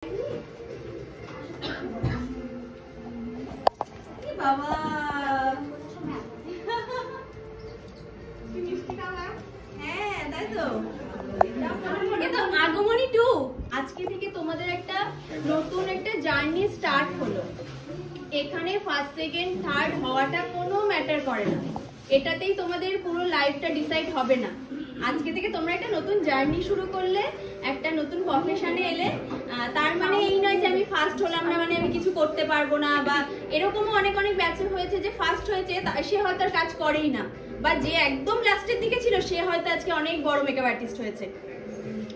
বাবা হ্যাঁ তাই তো, এটা আগমনী 2। আজকে থেকে তোমাদের একটা নতুন একটা জার্নি স্টার্ট হলো। এখানে ফার্স্ট সেকেন্ড থার্ড হওয়াটা কোনো ম্যাটার করে না, এটাতেই তোমাদের পুরো লাইফটা ডিসাইড হবে না। আজকে থেকে তোমরা একটা নতুন জার্নি শুরু করলে, একটা নতুন প্রফেশনে এলে। তার মানে এই নয় যে আমি ফার্স্ট হলাম না মানে আমি কিছু করতে পারবো না, বা এরকমও অনেক অনেক ব্যাচে হয়েছে যে ফার্স্ট হয়েছে সে হয়তো আর কাজ করেই না, বা যে একদম লাস্টের দিকে ছিল সে হয়তো আজকে অনেক বড় মেকআপ আর্টিস্ট হয়েছে।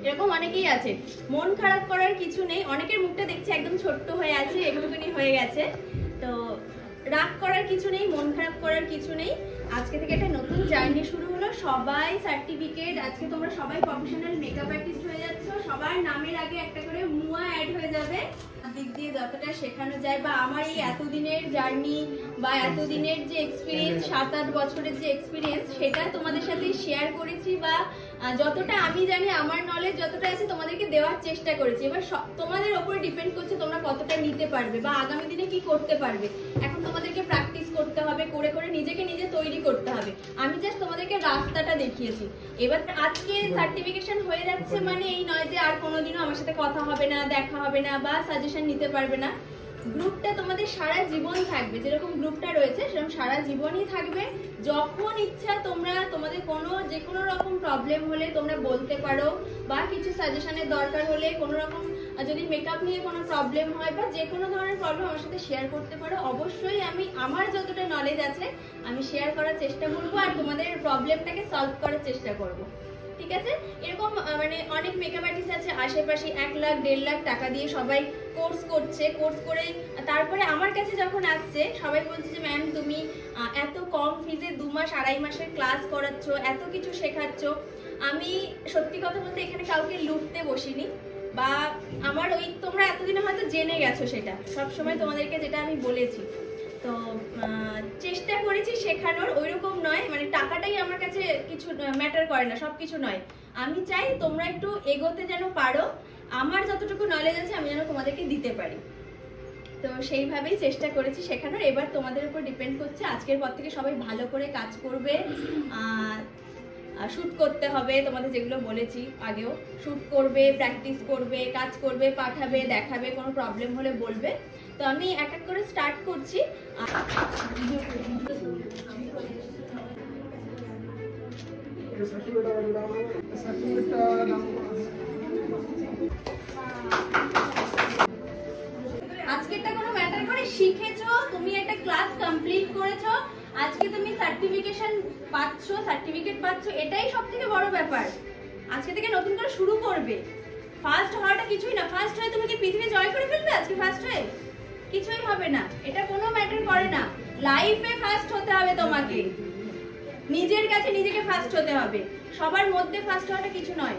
এরকম অনেকেই আছে, মন খারাপ করার কিছু নেই। অনেকের মুখটা দেখছি একদম ছোট্ট হয়ে আছে, এগুলোখানি হয়ে গেছে, তো রাগ করার কিছু নেই, মন খারাপ করার কিছু নেই। আজকে থেকে একটা নতুন জার্নি শুরু হলো। সবাই সার্টিফিকেট, আজকে তোমরা সবাই প্রফেশনাল মেকআপ আর্টিস্ট হয়ে যাচ্ছ। সবার নামের আগে একটা করে মুয়া অ্যাড হয়ে যাবে। দিক দিয়ে যতটা শেখানো যায়, বা আমার এই এতদিনের জার্নি বা এতদিনের যে এক্সপিরিয়েন্স, 7-8 বছরের যে এক্সপিরিয়েন্স, সেটা তোমাদের সাথে শেয়ার করেছি, বা যতটা আমি জানি আমার নলেজ যতটা আছে তোমাদেরকে দেওয়ার চেষ্টা করেছি। এবার তোমাদের ওপরে ডিপেন্ড করছে তোমরা কতটা নিতে পারবে বা আগামী দিনে কি করতে পারবে। এখন তোমাদেরকে প্র্যাকটিস করতে হবে, করে করে নিজেকে নিজে তৈরি করতে হবে। আমি জাস্ট তোমাদেরকে রাস্তাটা দেখিয়েছি। এবার আজকে সার্টিফিকেশন হয়ে যাচ্ছে মানে এই নয় যে আর কোনোদিনও আমার সাথে কথা হবে না, দেখা হবে না, বা সাজেশন নিতে পারবে না। গ্রুপটা তোমাদের সারা জীবন থাকবে, যেরকম গ্রুপটা রয়েছে সেরকম সারা জীবনই থাকবে। যখন ইচ্ছা তোমরা তোমাদের যে কোনো রকম প্রবলেম হলে তোমরা বলতে পারো, বা কিছু সাজেশনের দরকার হলে, কোনো রকম যদি মেকআপ নিয়ে কোনো প্রবলেম হয় বা যে কোনো ধরনের প্রবলেম আমার সাথে শেয়ার করতে পারো। অবশ্যই আমি আমার যতটা নলেজ আছে আমি শেয়ার করার চেষ্টা করবো, আর তোমাদের প্রবলেমটাকে সলভ করার চেষ্টা করবো। ঠিক আছে? এরকম মানে অনেক মেকআপ আর্টিস্ট আছে আশেপাশে 1 লাখ 1.5 লাখ টাকা দিয়ে সবাই কোর্স করছে। কোর্স করে তারপরে আমার কাছে যখন আসছে সবাই বলছে যে ম্যাম তুমি এত কম ফিজে 2 মাস 2.5 মাসের ক্লাস করাচ্ছ, এত কিছু শেখাচ্ছ। আমি সত্যি কথা বলতে এখানে কাউকে লুটতে বসিনি, বা আমার ওই তোমরা এতদিনে হয়তো জেনে গেছো সেটা সবসময় তোমাদেরকে যেটা আমি বলেছি। তো চেষ্টা করেছি শেখানোর, ওইরকম নয় মানে টাকাটাই আমার কাছে কিছু ম্যাটার করে না, সবকিছু নয়। আমি চাই তোমরা একটু এগোতে যেন পারো, আমার যতটুকু নলেজ আছে আমি যেন তোমাদেরকে দিতে পারি। তো সেইভাবেই চেষ্টা করেছি শেখানোর। এবার তোমাদের উপর ডিপেন্ড করছে। আজকের পর থেকে সবাই ভালো করে কাজ করবে, শুট করতে হবে, তোমাদের যেগুলো বলেছি আগেও, শুট করবে, প্র্যাকটিস করবে, কাজ করবে, পাঠাবে, দেখাবে, কোনো প্রবলেম হলে বলবে। তো আমি এক এক করে স্টার্ট করছি। আজকেরটা কোনো ম্যাটার করে, শিখেছো তুমি, একটা ক্লাস কমপ্লিট করেছো, আজকে তুমি সার্টিফিকেট পাচ্ছ, এটাই সবথেকে বড় ব্যাপার। আজকে থেকে নতুন করে শুরু করবে। ফার্স্ট হওয়াটা কিছুই না। ফার্স্ট হয়ে তুমি কি পৃথিবী জয় করে ফেলবে আজকে ফার্স্ট হয়ে? কিছুই হবে না, এটা কোনো ম্যাটার করে না। লাইফে ফার্স্ট হতে হবে তোমাকে, নিজের কাছে নিজেকে ফার্স্ট হতে হবে। সবার মধ্যে ফার্স্ট হওয়াটা কিছু নয়।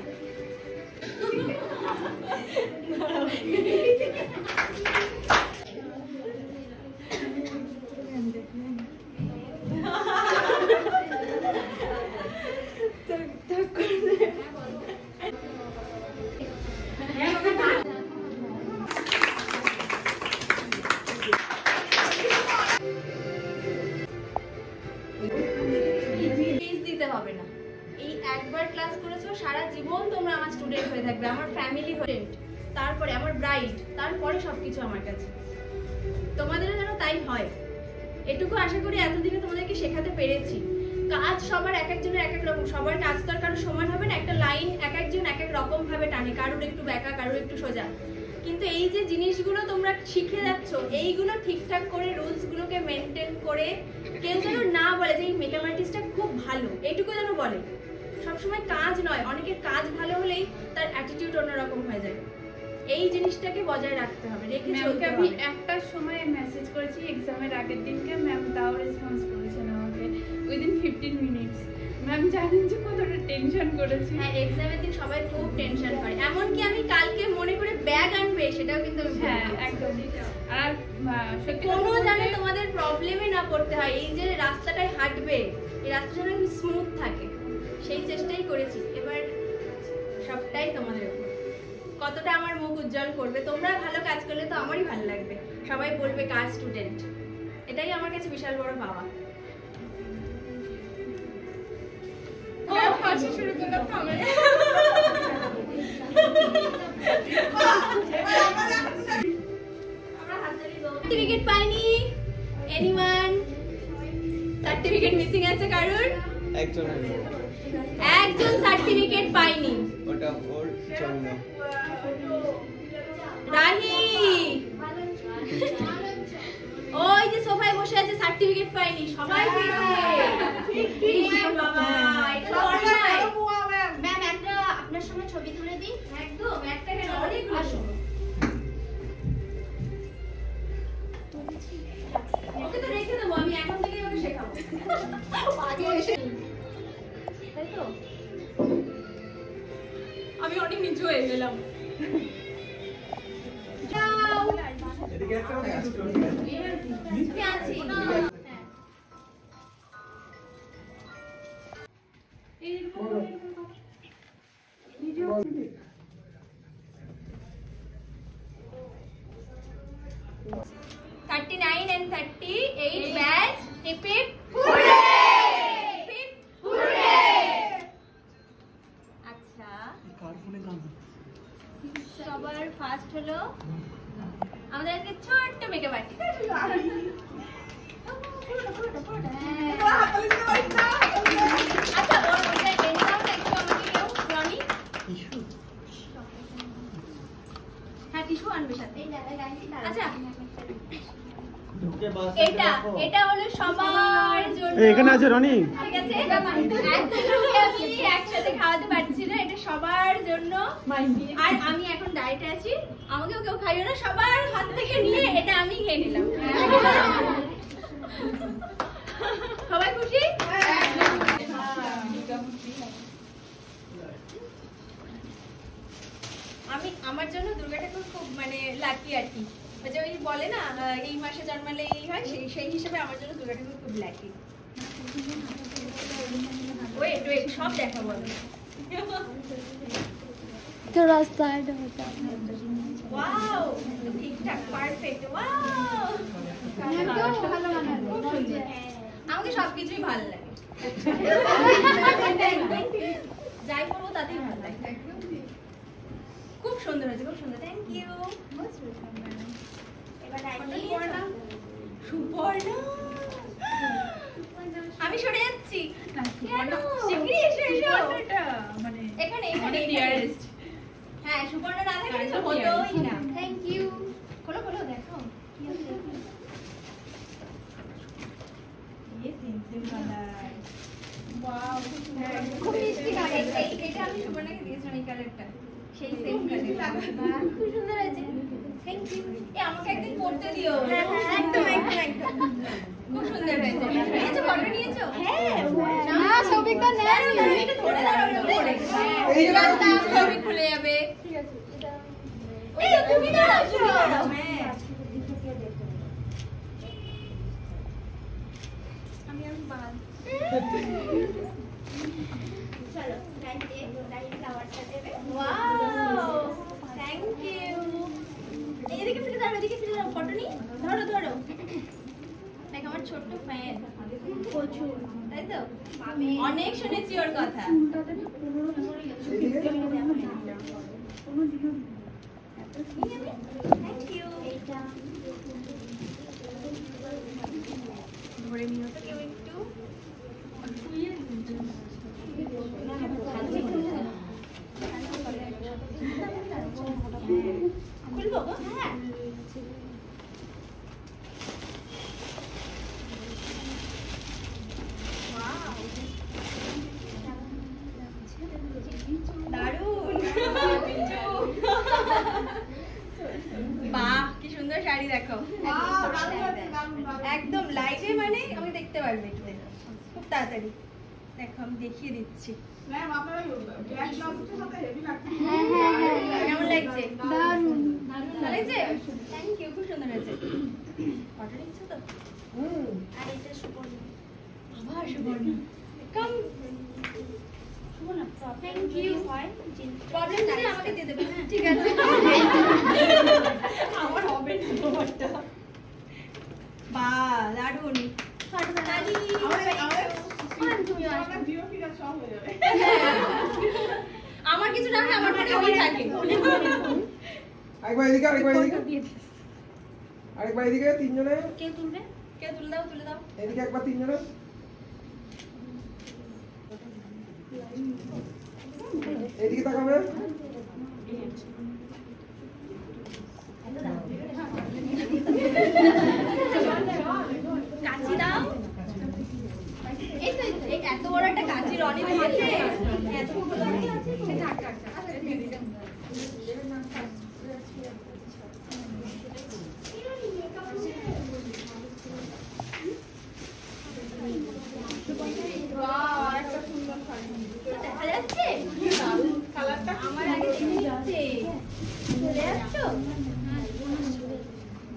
হবে না, এই একবার ক্লাস করেছো সারা জীবন তোমরা আমার স্টুডেন্ট হয়ে থাকবে, আমার ফ্যামিলি স্টুডেন্ট, তারপরে আমার ব্রাইড, তারপরে সবকিছু আমার কাছে। তোমাদেরও যেন তাই হয়, এটুকু আশা করি এতদিনে তোমাদেরকে শেখাতে পেরেছি। কাজ সবার এক একজনের এক এক রকম, সবার কাজ তো আর কারো সমান হবে না। একটা লাইন এক একজন এক এক রকম ভাবে টানে, কারোর একটু বেঁকা, কারোর একটু সোজা। কিন্তু এই যে জিনিসগুলো তোমরা শিখে যাচ্ছ, এইগুলো ঠিকঠাক করে রুলস গুলোকে মেনটেন করে কেউ যেন না বলে যে এই মেকআপ আর্টিস্টটা খুব ভালো, এইটুকু যেন বলে। সবসময় কাজ নয়, অনেকের কাজ ভালো হলেই তার অ্যাটিটিউড অন্যরকম হয়ে যায়। এই জিনিসটাকে বজায় রাখতে হবে, রেখে চলতে হবে। আমি একটা সময় মেসেজ করেছি এক্সামের আগের দিনকে, ম্যাম তাও রেসপন্স করেছেন আমাকে উইদিন 15 মিনিটস। ম্যাম জানেন যে কতটা টেনশন করেছি। হ্যাঁ, এক্সামের দিন সবাই খুব টেনশন করে, এমনকি আমি কালকে মনে করে ব্যাগ আনবে সেটাও কিন্তু হ্যাঁ একদম। আর কোনো জানে তোমাদের প্রবলেমে না পড়তে হয়, এই যে রাস্তাটায় হাঁটবে এই রাস্তাটা যেন স্মুথ থাকে সেই চেষ্টাই করেছি। এবার সবটাই তোমাদের উপর। কতটা আমার মুখ উজ্জ্বল করবে। তোমরা ভালো কাজ করলে তো আমারই ভালো লাগবে, সবাই বলবে কার স্টুডেন্ট, এটাই আমার কাছে বিশাল বড় পাওয়া। সার্টিফিকেট পাইনি এনিওয়ান? সার্টিফিকেট মিসিং আছে কারোর? একজন সার্টিফিকেট পাইনি। ওটা ওর জন্য। রাহি ওই যে সোফায় বসে আছে, সার্টিফিকেট পাইনি। সবাই পেয়েছে। বাবা এটা অন্যায়। ম্যাম একটা আপনার সঙ্গে ছবি তুলে দিই। একদম একটা কেন অনেকগুলো। ওকে তো রেখে দেবো, আমি এখন থেকেই ওকে শেখাবো। তাই তো আমি অনেক নিচু হয়ে গেলাম। এদিকে একটা আমি আছি। $39 and $38 batch. Hip hip hooray! Hip hip hooray! আচ্ছা সবার ফার্স্ট হলো আমাদের আজকে ছোট্ট মেকআপ আর্টিস্ট। আচ্ছা ওটা এনে দাও না একটু আমাকে কেউ, রনি। হ্যাঁ টিস্যু আনবে সাথে। আচ্ছা এটা হলো সবার জন্য। এখানে আছে রনি। ঠিক আছে, এতটুকু আমি একসাথে খাওয়াতে পারছি না, এটা সবার জন্য। আর আমি এখন ডায়েটে আছি, আমাকেও কেউ খাইও না, সবার হাত থেকে নিয়ে এটা আমি খেয়ে নিলাম। সবাই খুশি? আমি আমার জন্য দুর্গা ঠাকুর খুব মানে লাকি আর কি, যে ওই বলে না এই মাসে জন্মালে এই হয়, সেই হিসেবে আমার জন্য দুর্গা ঠাকুর খুব লাকি। ওয়েট ওয়েট সব দেখাবো আমি। थोड़ा साइड होता है। ওয়াও ঠিকঠাক পারফেক্ট। ওয়াও খুব সুন্দর। আমাকে সবকিছুই ভালো লাগে, যাই করবো তাতেই ভালো লাগে। খুব সুন্দর হয়েছে, খুব সুন্দর। Thank you. সুপর্ণা আমি সরে যাচ্ছি। শিগগিরই এসো এসো। এখানে এখানে ডিয়ারেস্ট। হ্যাঁ সুপর্ণা না থাকলে তো হতোই না। Thank you. খোলো খোলো দেখো কি আছে। ये সিম্পল কালার। ওয়াও খুব মিষ্টি কালার। এটা আমি সুপর্ণাকে দিয়েছিলাম এই কালারটা, সেই সেম কালার। খুব সুন্দর হয়েছে। Thank you. আমাকে একদিন পড়তে দিও। একদম একদম একদম খুব সুন্দর হয়েছে। নিয়েছো ফটো নিয়েছো? হ্যাঁ না ছবি তো নেই। এটা ধরে দাঁড়াও ধরে। এই রাস্তা ছবি খুলে যাবে। ঠিক আছে এই তুমি দাঁড়াও তুমি দাঁড়াও। হ্যাঁ আমি আর বাল। চলো ডাইটে ফ্লাওয়ারটা দেবে। Wow thank you. এদিকে ফিরে দাঁড়াও, এদিকে ফিরে দাঁড়াও। ফটো নি ধরো ধরো। দেখ আমার ছোট্ট ফ্যান প্রচুর, তাই তো অনেক শুনেছি ওর কথা। Thank you. ধরে নিও তো কেউ একটু। খুলবো গো? হ্যাঁ দারুণ। বাহ কি সুন্দর শাড়ি দেখো। একদম লাইটে মানে আমি দেখতে পারবে খুব তাড়াতাড়ি। দেখো আমি দেখিয়ে দিচ্ছি। কেমন লাগছে? দারুণ। ভালো লাগছে? থ্যাংক ইউ, খুব সুন্দর হয়েছে। ফটো নিচ্ছ তো? আর এটা সুপর্ণা। আবার সুবর্ণা। কাম থ্যাংক ইউ প্রবলেম নেই আমাকে দিয়ে দেবে হ্যাঁ ঠিক আছে আমার হবে না তোমারটা বাহ দারুণ তালি আমার কিছু না আমার মনে ওই থাকে আরেকবার এদিকে আরেকবার এদিকে তিনজনে কে তুলবে কে তুলে দাও এদিকে একবার তিনজনে এদিকে তাকাবে কাঁচি দাও এই তো এই এত বড় একটা কাঁচি রনি দিয়েছে এত বড় কাঁচি আছে থাক দেখা যাচ্ছে আমার আগে দেখে যাচ্ছে চলে যাচ্ছ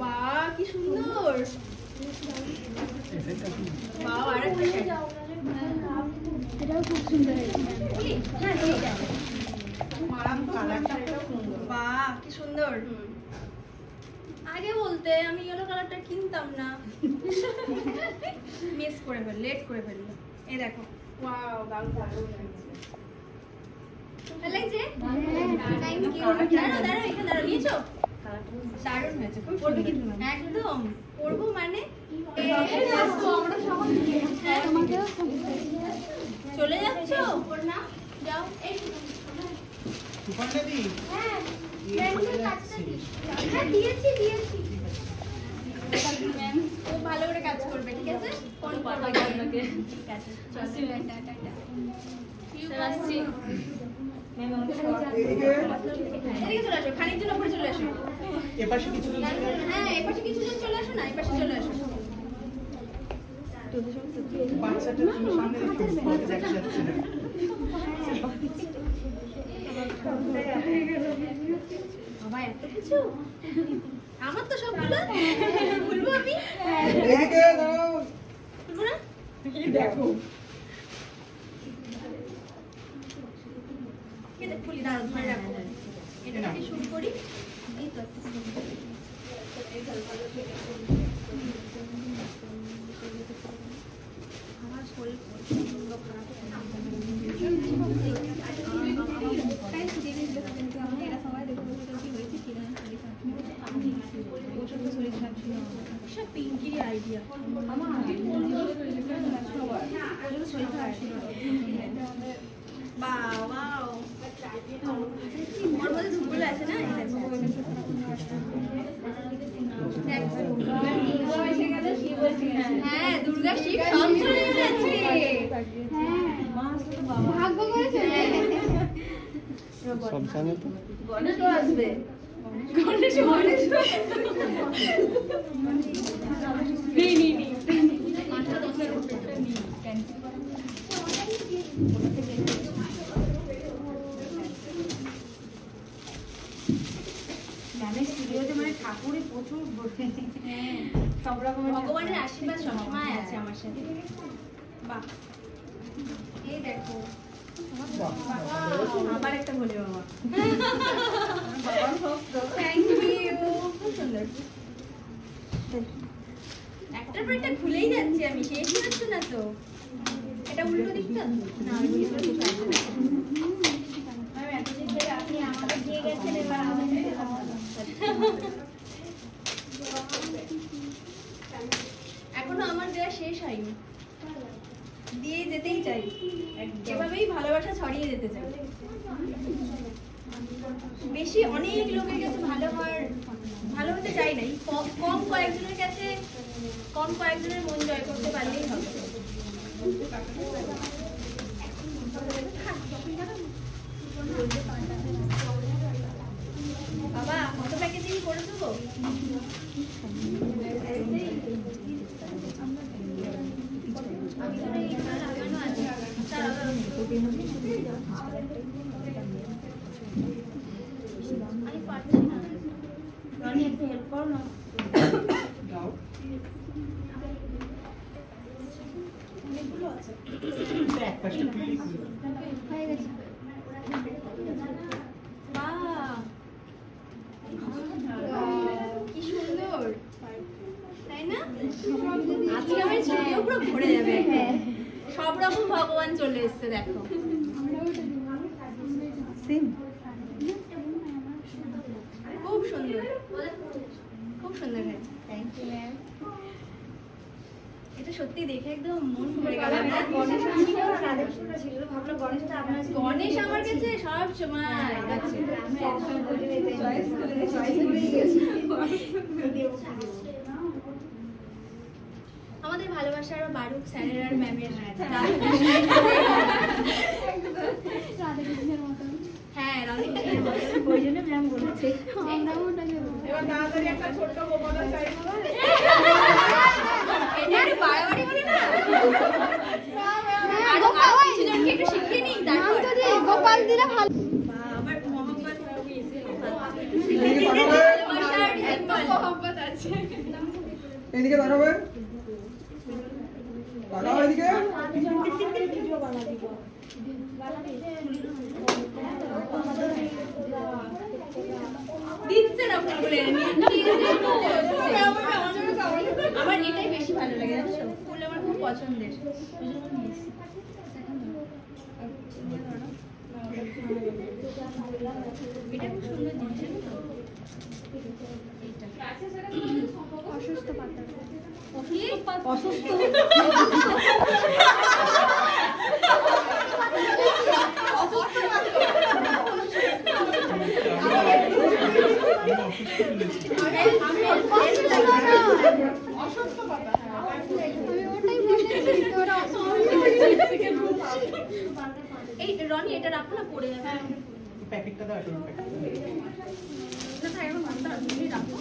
বাহ কি সুন্দর বাহ আরেকটা এটাও খুব সুন্দর হয়েছে হ্যাঁ এইটা বাহ কি সুন্দর আগে বলতে আমি ইয়েলো কালারটা কিনতাম না মিস করে ফেললে লেট করে ফেললে এই দেখো ওয়াও দারুণ ভালো ভালো লাগছে থ্যাংক ইউ দাঁড়াও এখানে দাঁড়াও নিয়েছো দারুণ হয়েছে খুব পড়বে কি তুমি একদম পড়বো মানে চলে যাচ্ছ যাও এই দিয়েছি খুব ভালো করে কাজ করবে ঠিক আছে ফোন করবে আপনাকে ঠিক আছে আসছি এদিকে চলে আসো খানিকজন উপরে চলে আসো এপাশে কিছু হ্যাঁ এপাশে কিছুজন চলে আসো না এপাশে চলে আসো বাচ্চাটার সামনে দেখা যাচ্ছে না বাবা এত কিছু আমার তো সবগুলো বলবো আমি এদিকে দাঁড়াও বলবো না দেখো ফুলি দাঁড়াও ধরে রাখো এটা কি শুরু করি এই তো আমার শরীর খারাপ পিঙ্কির আইডিয়া বাবা ওর মধ্যে ধুবগুলো আছে না হ্যাঁ দুর্গা শিব সব চলে গেছে ভাগ্য করেছে সব জানে তো গণেশ আসবে গণেশ ঠাকুরে প্রচুর সব রকমের ভগবানের আশীর্বাদ সবসময় আছে আমার সাথে বাহ এই দেখো আবার একটা বলে বাবা বাবার ভক্ত থ্যাংক ইউ খুব সুন্দর একটার পর একটা খুলেই যাচ্ছি আমি শেষ হচ্ছে না তো এটা উল্টো দিকটা না উল্টো দিকটা আপনি আমাকে দিয়ে গেছেন এবার আমাকে এখনো আমার দেয়া শেষ হয়নি দিয়ে যেতেই চাই এভাবেই ভালোবাসা ছড়িয়ে যেতে চাই বেশি অনেক লোকের কাছে ভালো হতে চাই নাই কম কয়েকজনের কাছে কম কয়েকজনের মন জয় করতে পারলেই হবে বাবা কত প্যাকেজিং করে দেবো আমি পারছি না রনি একটু হেল্প করো না এক পাশে হয়ে গেছে। বাহ, কি সুন্দর, তাই না? আজকে আমার স্টুডিও পুরো ভরে যাবে একদম। সব রকম ভগবান চলে এসছে, দেখো। খুব সুন্দর, খুব সুন্দর হয়েছে। Thank you ma'am. এটা সত্যি দেখে একদম মন ভরে গেল। গণেশ আমার কাছে সব সময় আছে। আমাদের ভালোবাসার বারুক স্যারের আর ম্যামের। রাধাকৃষ্ণের মতো। হ্যাঁ, রাধাকৃষ্ণের মতো। ওই জন্য ম্যাম বলেছে আমরাও ওটাকে বলি। এবার তাড়াতাড়ি একটা ছোট্ট গোপালক চাইবো। এটা একটু বাড়াবাড়ি হলো না? আর কিছু জনকে একটু শিখিয়ে নিই, নাম তারপর যদি গোপাল দিলে ভালো। আবার মোহাম্মদ এদিকে দাঁড়াবে, ভালোবাসার symbol। মোহাম্মদ আছে। এদিকে দাঁড়াবে, দাঁড়াও এদিকে। দিচ্ছে না ফুলগুলো এনে নিয়ে। আমার এটাই বেশি ভালো লাগে, জানো? ফুল আমার খুব পছন্দের। এটা খুব সুন্দর জিনিস, জানো তো? এইটা। অসুস্থ পাতা। কি? অসুস্থ? আমি ওটাই বলেছি, তোরা এই রনি, এটা রাখো না, পড়ে যাবে। প্যাকেটটা দাও, একটা প্যাকেট। না থাক, এখন মানটা তুমি রাখো।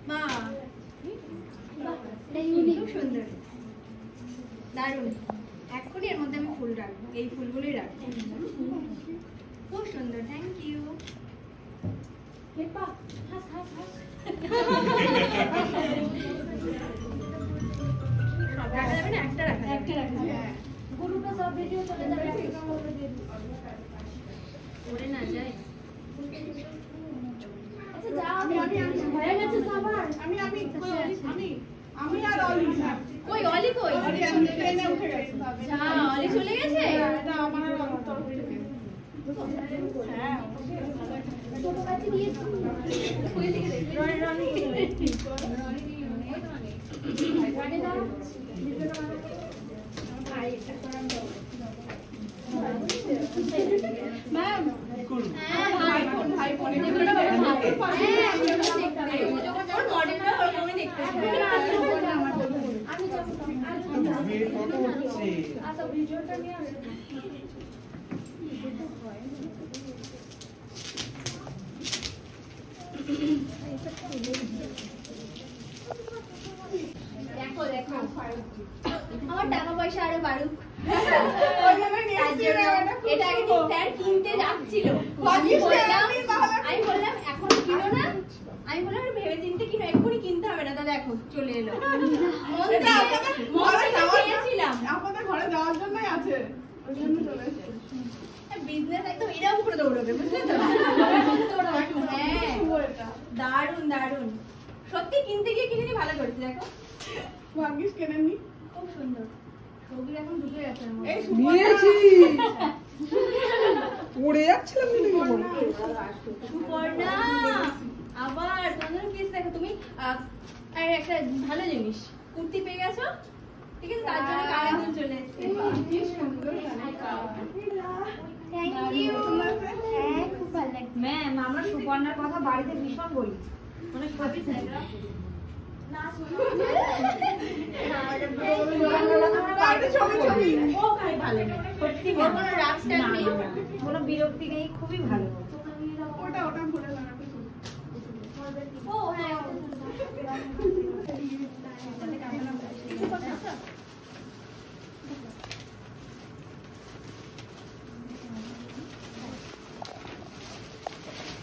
মা, খুব সুন্দর, দারুণ। এক্ষুনি এর মধ্যে আমি ফুল রাখবো, এই ফুলগুলোই রাখবো। খুব সুন্দর, থ্যাংক ইউ। সব রাখা যাবে না, একটা রাখা যাবে। ওরে না যায়। আমি আর অলি না। কই অলি, কই? অলি আমি ট্রেনে উঠে গেছে। যা, অলি চলে গেছে? এটা আমার আর অলির তরফ থেকে। হ্যাঁ, ম্যাম হ্যাঁ, ভাই বোন ওর মডেলটা ওরকমই দেখতে হয়। বিয়ের ফটো উঠছে। দেখো দেখো, আমার টাকা পয়সা আরো বাড়ুক। তার জন্য এটা আগে ঠিক স্যার কিনতে যাচ্ছিল। আমি বললাম এখন কিনো না। আমি বললাম ভেবে চিন্তে কিনো, এক্ষুনি কিনতে হবে না। তা দেখো চলে এলো। মন থেকে চেয়েছিলাম। আপনাদের ঘরে যাওয়ার জন্যই আছে। ওই জন্য চলে এসেছে। বিজনেস একদম এরকম করে দৌড়বে, বুঝলে তো? হ্যাঁ, দারুন দারুন। সত্যি কিনতে গিয়ে কিনে নি, ভালো করেছে। দেখো ভাগ্যিস কেনেননি। খুব সুন্দর। সবই এখন ঢুকে গেছে আমার মধ্যে। এই নিয়েছি। পড়ে যাচ্ছিলাম সুপর্ণা, আবার তোমাদের কেস দেখো তুমি। আর একটা ভালো জিনিস, কুর্তি পেয়ে গেছো, ঠিক আছে? তার জন্য কানে দুল চলে এসেছে। কি সুন্দর শাড়িটা। Thank you. হ্যাঁ, খুব ভালো লাগছে। ম্যাম, আমরা সুপর্ণার কথা বাড়িতে ভীষণ বলি, মানে সত্যি বাইরে ছবি ছবি। ও খাই ভাই। ভালো নেই, সত্যি ওর কোনো রাগ টাগ নেই। কোনো বিরক্তি নেই, খুবই ভালো। ও হ্যাঁ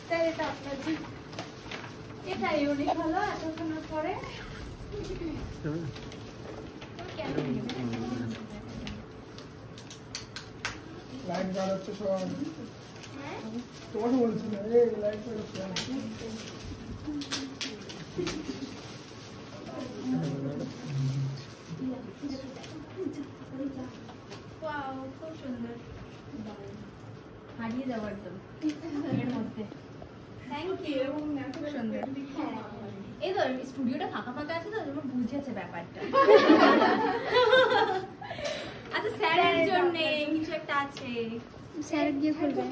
স্যার এটা আপনার জি। এটাই অনেক ভালো এতক্ষণ পরে। লাইট জ্বালাচ্ছে সব। তোমাকে বলছি না, এই লাইট জ্বালাচ্ছে। ওয়াও খুব সুন্দর, হারিয়ে যাওয়ার তো এর মধ্যে। থ্যাংক ইউ, খুব সুন্দর। এই তো স্টুডিওটা ফাঁকা ফাঁকা আছে তো, তোমরা বুঝেছে ব্যাপারটা। আচ্ছা স্যারের জন্য কিছু একটা আছে। স্যার গিয়ে খুলবে।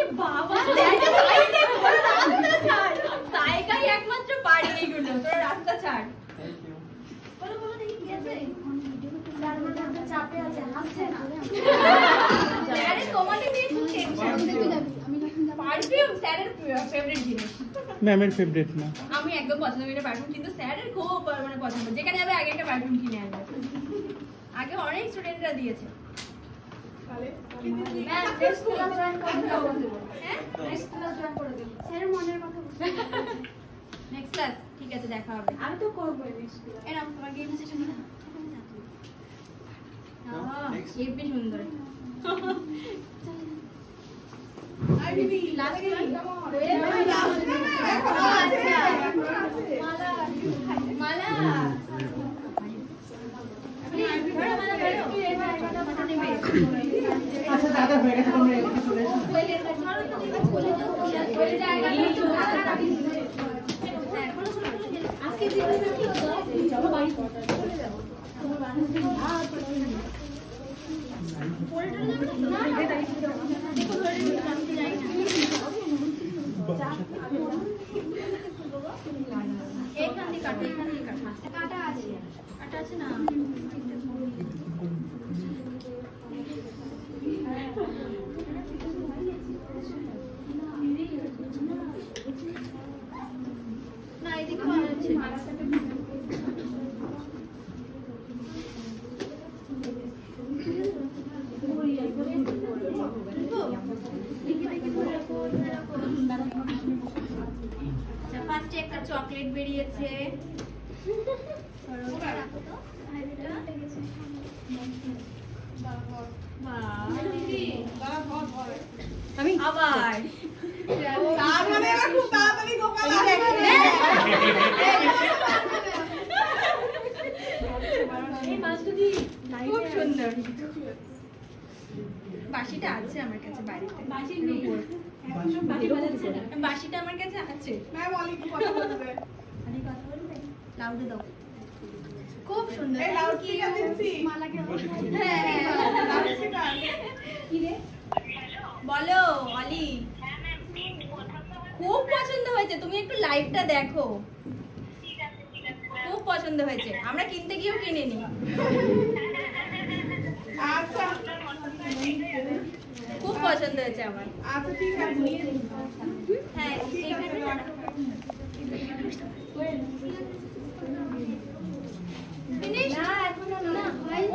এ বাবা, স্যারটা সাইডে তোরা রাস্তা ছাড়। সাইকাই একমাত্র পারে এইগুলো, তোরা রাস্তা ছাড়। বলো বলো দেখি কি আছে। স্যার মনে হচ্ছে চাপে আছে, হাসছে না। স্যারের তোমাকে দিয়ে খুব টেনশন। পারফিউম স্যারের ফেভারিট জিনিস। ম্যামের ফেভারিট না। আমি একদম পছন্দ করি না পারফিউম, কিন্তু স্যারের খুব মানে পছন্দ। যেখানে যাবে আগে একটা পারফিউম কিনে আনবে। আগে অনেক স্টুডেন্টরা দিয়েছে। ম্যাম নেক্সট ক্লাস জয়েন করে দেব। হ্যাঁ নেক্সট ক্লাস জয়েন করে দেব। স্যার মনের কথা বলছে। নেক্সট ক্লাস ঠিক আছে, দেখা হবে। আমি তো করবো নেক্সট ক্লাস। এরকম তোমার গেম সেশন না। হেব্বি সুন্দর। লাস্ট মালা আচ্ছা দাদা হয়ে গেছে, তোমরা এদিকে চলে এসো। আজকে দিনে কি হতো? চলো বাড়ি চলে যাবো। এখান দিয়ে কাটো, এখান দিয়ে কাটো। কাটা আছে না? না এদিকে বানাচ্ছে না। ফার্স্টে একটা চকলেট বেরিয়েছে। আমি আবার তার মানে এবার খুব তাড়াতাড়ি দোকান খুব সুন্দর। বাঁশিটা আছে আমার কাছে বাড়িতে। বাঁশিটা আমার কাছে আছে। ম্যাম অনেক কথা বলতে। লাউডে দাও। খুব সুন্দর। এই লাউডস্পিকার দিচ্ছি। হ্যাঁ, লাউডস্পিকার। বলো অলি। খুব পছন্দ হয়েছে, তুমি একটু লাইভটা দেখো। খুব পছন্দ হয়েছে, আমরা কিনতে গিয়েও কিনিনি। আচ্ছা খুব পছন্দ হয়েছে আমার। আচ্ছা ঠিক আছে। হ্যাঁ এইখানে ফিনিশ। না এখনো না।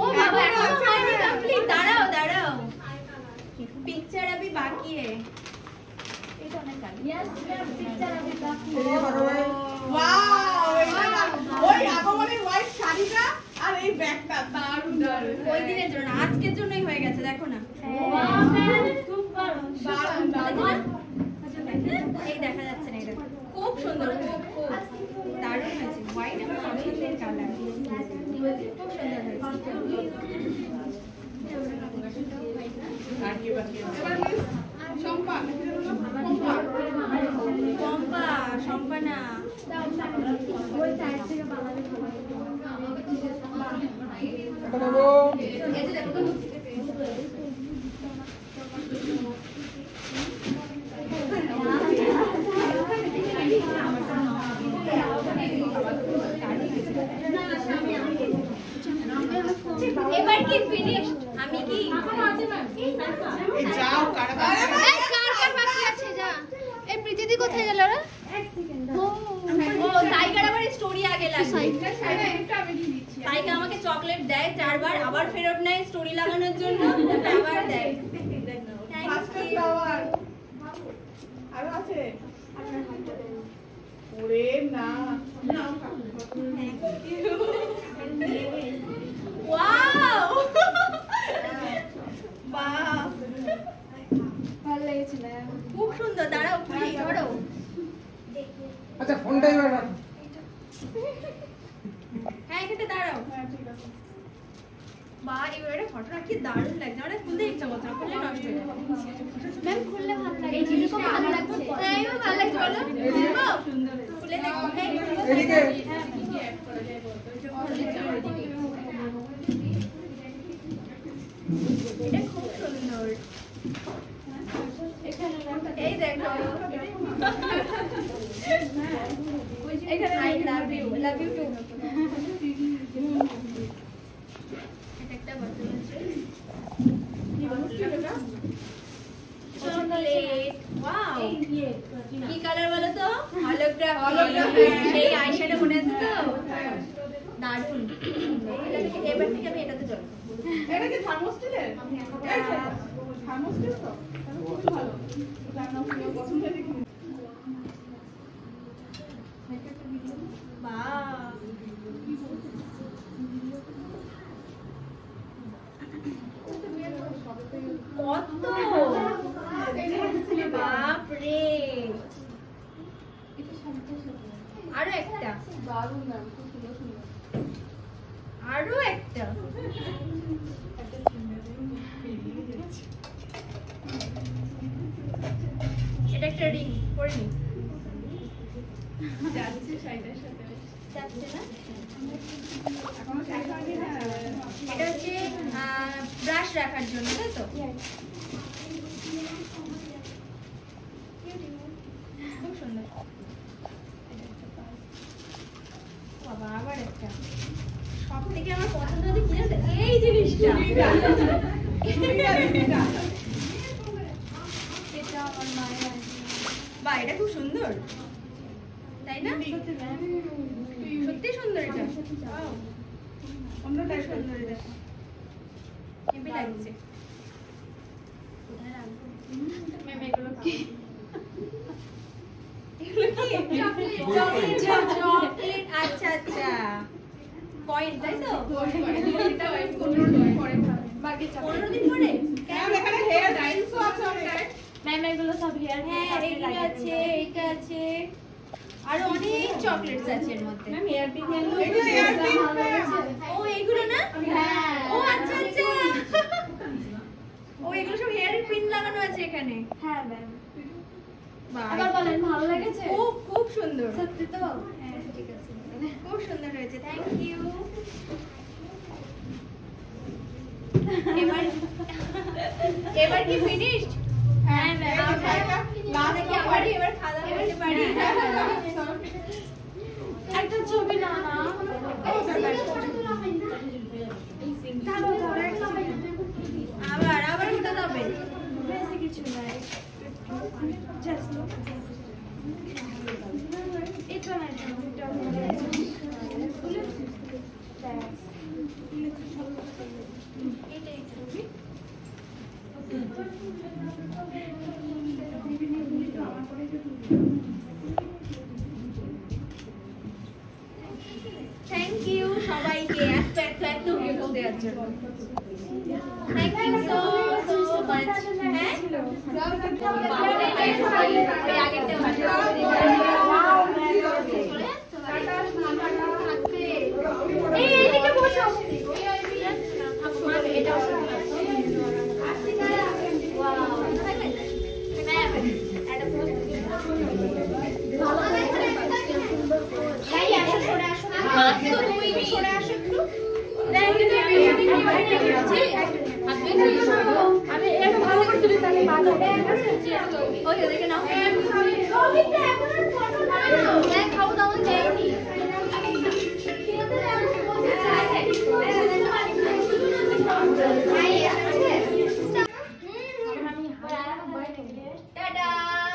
ও বাবা এখনো হয়নি কমপ্লিট। দাঁড়াও দাঁড়াও, পিকচার अभी बाकी है। এটা অনেক কাজ। यस ম্যাম পিকচার আমি বাকি। ওয়াও, ওই আগমনের হোয়াইট শাড়িটা আর এই ব্যাগটা দারুণ দারুণ। ওই দিনের জন্য না, আজকের জন্যই হয়ে গেছে, দেখো না। Wow ma'am super. দারুণ দারুণ। এই দেখা যাচ্ছে না, এটা খুব সুন্দর, খুব খুব দারুণ হয়েছে। হোয়াইট আমার পছন্দের কালার, খুব সুন্দর হয়েছে। আর কি বাকি আছে? এবার মিস শম্পা, পম্পা, শম্পানা। ওই সাইড থেকে বানাবে সবাই। এটা দেবো। এবার কি ফিনিশ? এই যাও কার বাকি আছে যা। এই প্রীতিদি কোথায় গেল রে? ও সাইকার আবার স্টোরি আগে লাগে। সাইকা আমাকে চকলেট দেয় 4 বার, আবার ফেরত নেয় স্টোরি লাগানোর জন্য, আবার দেয়। আরো আছে ওরে না ওয়াও বাহ ভালো লেগেছে না? খুব সুন্দর। দাঁড়াও খুলি, ধরো। আচ্ছা ফোনটা এবার রাখ হ্যাঁ এখানে দাঁড়াও। বাহ এবারে ফটোটা কি দারুণ লাগছে। আমার খুলতে ইচ্ছা করছে না, খুললে নষ্ট হয়ে যাবে। ম্যাম খুললে ভালো লাগে। এই জিনিসটা ভালো লাগছে। হ্যাঁ এবার ভালো লাগছে বলো। খুলবো? খুলে দেখো। এদিকে এটা খুব সুন্দর। এই দেখো। I love you. Love you too. এটা একটা bottle আছে। চকলেট। Wow. কি কালার বলো তো? holography। সেই আইশ্যাডো মনে আছে তো? দারুণ। এবার থেকে আমি এটাতে জল খাবো। এটা কি থার্মোস্টিলের থার্মোস্টিল তো খুব ভালো রান্না করে পছন্দ হয় দেখি বাহ কত বাপরে। আরো একটা, আরো একটা। এটা একটা রিং পরে নি। যাচ্ছে না? এটা হচ্ছে ব্রাশ রাখার জন্য, তাই তো? খুব সুন্দর। বাবা আবার একটা। সব থেকে আমার পছন্দ হচ্ছে কি জানো? এই জিনিসটা। বাহ এটা খুব সুন্দর, তাই না? সত্যি সুন্দর এটা। অন্যটা সুন্দর এটা, হেভি লাগছে। এগুলো কি? চকলেট। আচ্ছা আচ্ছা, কয়েন তাই তো? 15 দিন পরে। এখানে হেয়ার ডাইসও আছে অনেক ম্যাম এগুলো সব হেয়ার হ্যাঁ এইটা আছে, এইটা আছে, আর অনেক চকলেটস আছে এর মধ্যে। এগুলো হেয়ার পিন ও এইগুলো না? হ্যাঁ। ও আচ্ছা আচ্ছা। ও এগুলো সব হেয়ার পিন লাগানো আছে এখানে। হ্যাঁ ম্যাম। বাহ আবার বলেন ভালো লেগেছে? খুব খুব সুন্দর। সত্যি তো? হ্যাঁ ঠিক আছে, খুব সুন্দর হয়েছে। Thank you. এবার কি ফিনিশড? হ্যাঁ ম্যাম। লাস্ট কি আবার এবার খাওয়া দাওয়া করতে পারি? একটা ছবি না না। আবার আবার উঠে যাবে। বেশি কিছু নাই। জাস্ট এটা না এটা এটাই ছবি। থ্যাংক ইউ সবাইকে এত এত এত গিফট দেওয়ার জন্য। Thank you so so much. হ্যাঁ ওই আগেরটা